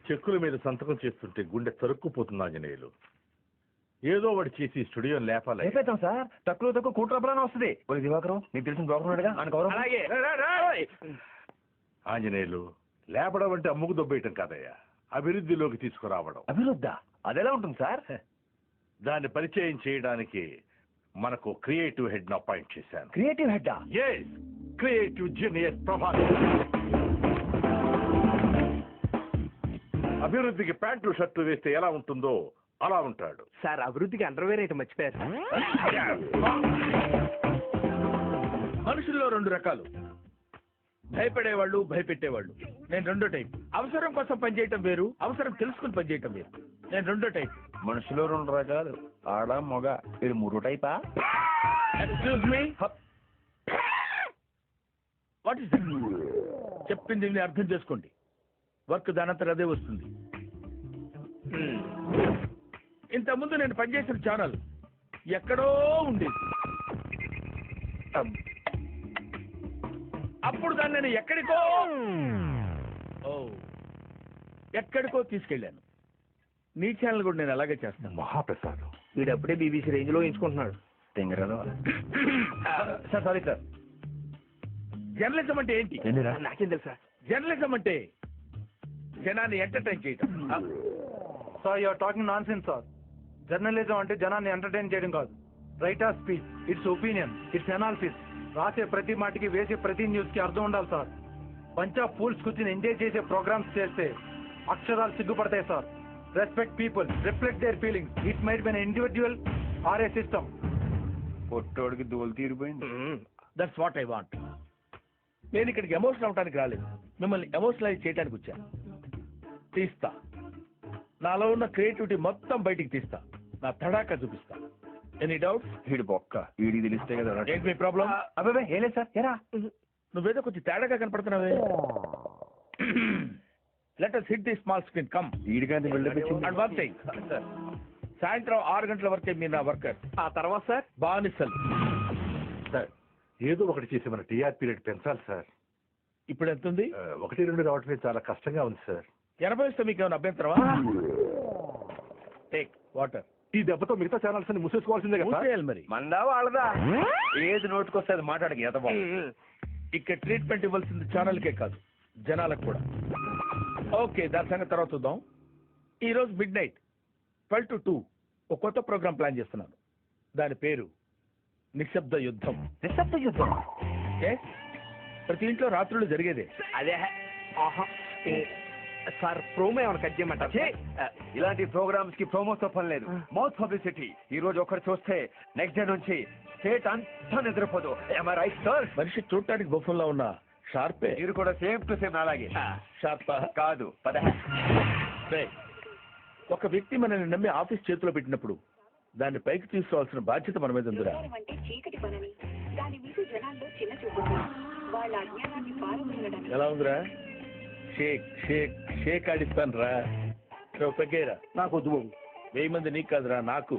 చెక్కుల మీద సంతకం చేస్తుంటే గుండె తరుక్కుపోతుంది ఆంజనేయులు. ఏదో వాడు చేసి స్టూడియో లేపాలి. లేపేద్దాం సార్, తక్కువ కూట్రబ్బలని వస్తుంది. దివాకరం నీకు తెలిసిన బ్రోకర్ ఉన్నాడుగా, ఆయన గౌరవం. ఆంజనేయులు, లేపడం అంటే అమ్ముకు దొబ్బేయటం కాదయ్యా, అభివృద్ధిలోకి తీసుకురావడం. అభివృద్ధా? అదెలా ఉంటుంది సార్? దాన్ని పరిచయం చేయడానికి మనకు క్రియేటివ్ హెడ్ ను అపాయింట్ చేశాను. క్రియేటివ్ హెడ్డా? Yes, creative genius Prabhakar. అభివృద్ధికి ప్యాంటు షర్టు వేస్తే ఎలా ఉంటుందో అలా ఉంటాడు సార్. అభివృద్ధికి అండర్వేర్ అయితే మర్చిపోయారు. మనుషుల్లో రెండు రకాలు, భయపడేవాళ్ళు, భయపెట్టేవాళ్ళు. నేను రెండో టైప్. అవసరం కోసం పనిచేయటం వేరు, అవసరం తెలుసుకుని పనిచేయటం వేరు. నేను రెండో టైప్. మనుషులో రెండు రకాలు, ఆడ మొగ. ఇది మూడో టైపా? Excuse me, what is that? చెప్పింది మీరు అర్థం చేసుకోండి. వర్క్ దానంతరం అదే వస్తుంది. ఇంతకుముందు నేను పనిచేసిన ఛానల్ ఎక్కడో ఉండేది. అప్పుడు దాన్ని నేను ఎక్కడికో తీసుకెళ్ళాను. నీ ఛానల్ కూడా నేను అలాగే చేస్తాను. మహాప్రసాదం. వీడప్పుడే బీబీసీ రేంజ్ లో ఎంచుకుంటున్నాడు. Sir sorry sir. జర్నలిజం అంటే ఏంటి? నాకేం తెలుసా? జర్నలిజం అంటే జనాన్ని ఎంటర్టైన్ చేయటం. Sir you are talking nonsense sir. Journalism అంటే జనాన్ని ఎంటర్టైన్ చేయడం కాదు. Right of speech, it's opinion, it's analysis. రాసే ప్రతి మాటకి, వేసే ప్రతి న్యూస్ కి అర్థం ఉండాలి సార్. బంచ్ ఆఫ్ ఫూల్స్ కూర్చుని ఎంజాయ్ చేసే ప్రోగ్రామ్స్ చేస్తే అక్షరాలు సిగ్గుపడతాయి sir. Respect people, reflect their feelings. It might be an individual or A system. పొట్టోడికి దోలు తీరిపోయింది. That's what I want. నేను ఇక్కడికి ఎమోషనల్ అవడానికి రాలేదు, మిమ్మల్ని ఎమోషనలైజ్ చేయడానికి వచ్చాను. తీస్తా, నాలో ఉన్న క్రియేటివిటీ మొత్తం బయటికి తీస్తా, నా తడాకా చూపిస్తా. Any doubts? వీడి బొక్క, వీడికి తెలిస్తే కదా. ఏంటి మీ ప్రాబ్లం? అబ్బాయి ఏం లేదు సార్. ఎరా నువ్వేదో కొంచెం తేడాగా కనపడుతున్నావే. Let us hit the small screen. Come. వీడికంటే And one thing. సాయంత్రం 6 గంటల వరకే మీరు నా వర్కర్. ఆ తర్వాత సార్ బానిసలు. సార్, ఏదో ఒకటి చేసి మన టీఆర్పీ రేట్ పెంచాలి సార్. ఇప్పుడు ఎంత ఉంది? 1-2 రావట్లేదు, చాలా కష్టంగా ఉంది సార్. 80 ఇస్తే మీకు ఏమైనా అభ్యంతరమా? Take water. ఈ దెబ్బతో మిగతా ఛానల్స్ అన్ని మూసేసుకోవాల్సిందే కదా. మూసేయాలి మరి. మందా వాళ్ళదా? ఏది నోటుకొస్తే అది మాట్లాడకి ఎంత బాగుంది. ఇక్కడ ట్రీట్మెంట్ ఇవ్వాల్సింది ఛానల్కే కాదు, జనాలకు కూడా. ఓకే, దాని సంగతి తర్వాత చూద్దాం. ఈ రోజు మిడ్-నైట్ 12 to 2 ఒక కొత్త ప్రోగ్రామ్ ప్లాన్ చేస్తున్నాను. దాని పేరు నిశ్శబ్ద యుద్ధం. నిశ్శబ్ద యుద్ధం? ప్రతి ఇంట్లో రాత్రులు జరిగేదే. అదే సార్. ప్రోమో ఏమైనా కట్ చేయమంటారు? ఇలాంటి ప్రోగ్రామ్స్ కి ప్రోమోతో పని లేదు, మౌత్ పబ్లిసిటీ. ఈ రోజు ఒకరు చూస్తే నెక్స్ట్ డే నుంచి స్టేట్ అంతా నిద్రపోదు. Right sir? మనిషి చూడటానికి బొఫంలో ఉన్న షార్పే. మీరు కూడా సేమ్ టు సేమ్ అలాగే. షార్పా కాదు, ఒక వ్యక్తి మనల్ని నమ్మి ఆఫీస్ చేతిలో పెట్టినప్పుడు దాన్ని పైకి తీసుకోవాల్సిన బాధ్యత మన మీద ఉందిరా. ఎలా ఉందిరా? షేక్ షేక్ షేక్ ఆడిస్తాను రా. పెగ్గేరా. నాకు వద్దు బాబు. 1000 మంది నీకు కాదురా, నాకు.